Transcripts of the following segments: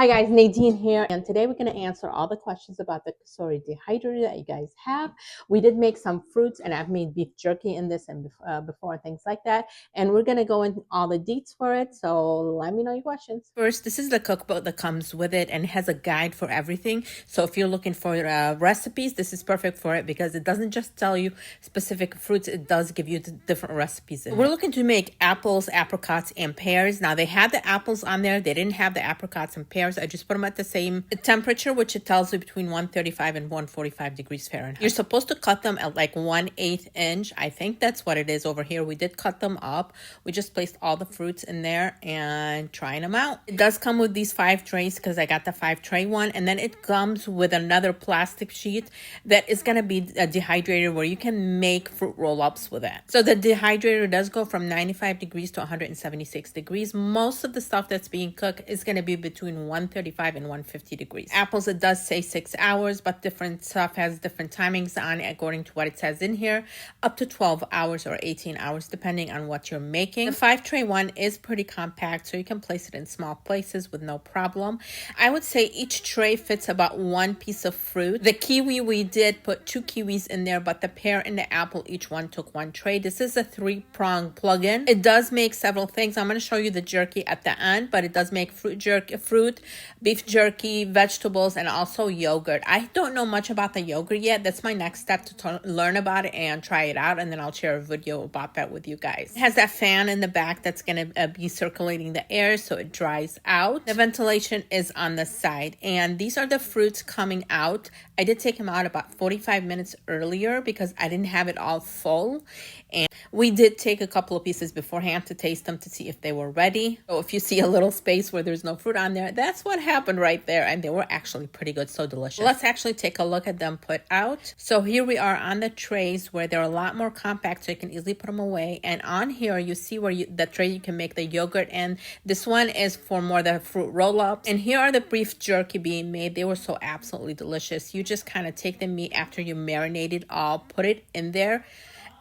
Hi guys, Nadine here, and today we're going to answer all the questions about the Cosori Dehydrator that you guys have. We did make some fruits, and I've made beef jerky in this and before and things like that, and we're going to go into all the deets for it, so let me know your questions. First, this is the cookbook that comes with it and has a guide for everything. So if you're looking for recipes, this is perfect for it because it doesn't just tell you specific fruits, it does give you the different recipes in it. We're looking to make apples, apricots, and pears. Now, they had the apples on there. They didn't have the apricots and pears. I just put them at the same temperature, which it tells you between 135 and 145 degrees Fahrenheit. You're supposed to cut them at like 1/8 inch. I think that's what it is over here. We did cut them up. We just placed all the fruits in there and trying them out. It does come with these 5 trays because I got the 5 tray one, and then it comes with another plastic sheet that is going to be a dehydrator where you can make fruit roll-ups with it. So the dehydrator does go from 95 degrees to 176 degrees. Most of the stuff that's being cooked is going to be between 135 and 150 degrees. Apples, it does say 6 hours, but different stuff has different timings on it according to what it says in here, up to 12 hours or 18 hours depending on what you're making. The 5 tray one is pretty compact, so you can place it in small places with no problem. I would say each tray fits about 1 piece of fruit. The kiwi, we did put 2 kiwis in there, but the pear and the apple, each one took 1 tray. This is a 3-prong plug-in. It does make several things. I'm going to show you the jerky at the end, but it does make fruit, beef jerky, vegetables, and also yogurt. I don't know much about the yogurt yet. That's my next step to learn about it and try it out, and then I'll share a video about that with you guys. It has that fan in the back that's going to be circulating the air so it dries out. The ventilation is on the side, and these are the fruits coming out. I did take them out about 45 minutes earlier because I didn't have it all full, and we did take a couple of pieces beforehand to taste them to see if they were ready. So if you see a little space where there's no fruit on there, that's what happened right there, and they were actually pretty good, so delicious. Let's actually take a look at them put out. So here we are on the trays where they're a lot more compact, so you can easily put them away. And on here you see where the tray you can make the yogurt, and this one is for more the fruit roll-ups. And here are the beef jerky being made. They were so absolutely delicious. You just kind of take the meat after you marinate it all, put it in there,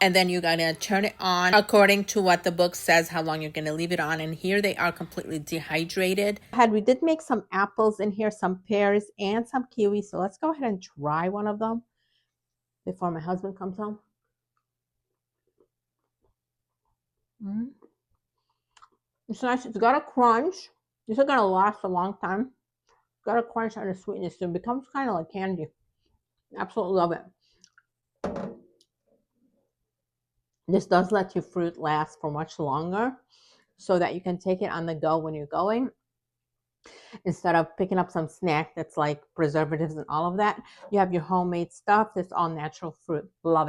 and then you're gonna turn it on according to what the book says, how long you're gonna leave it on. And here they are completely dehydrated. We did make some apples in here, some pears, and some kiwis. So let's go ahead and try one of them before my husband comes home. It's nice. It's got a crunch. This is gonna last a long time. It's got a crunch and a sweetness. So it becomes kind of like candy. Absolutely love it. This does let your fruit last for much longer so that you can take it on the go when you're going. Instead of picking up some snack that's like preservatives and all of that, you have your homemade stuff that's all natural fruit. Love it.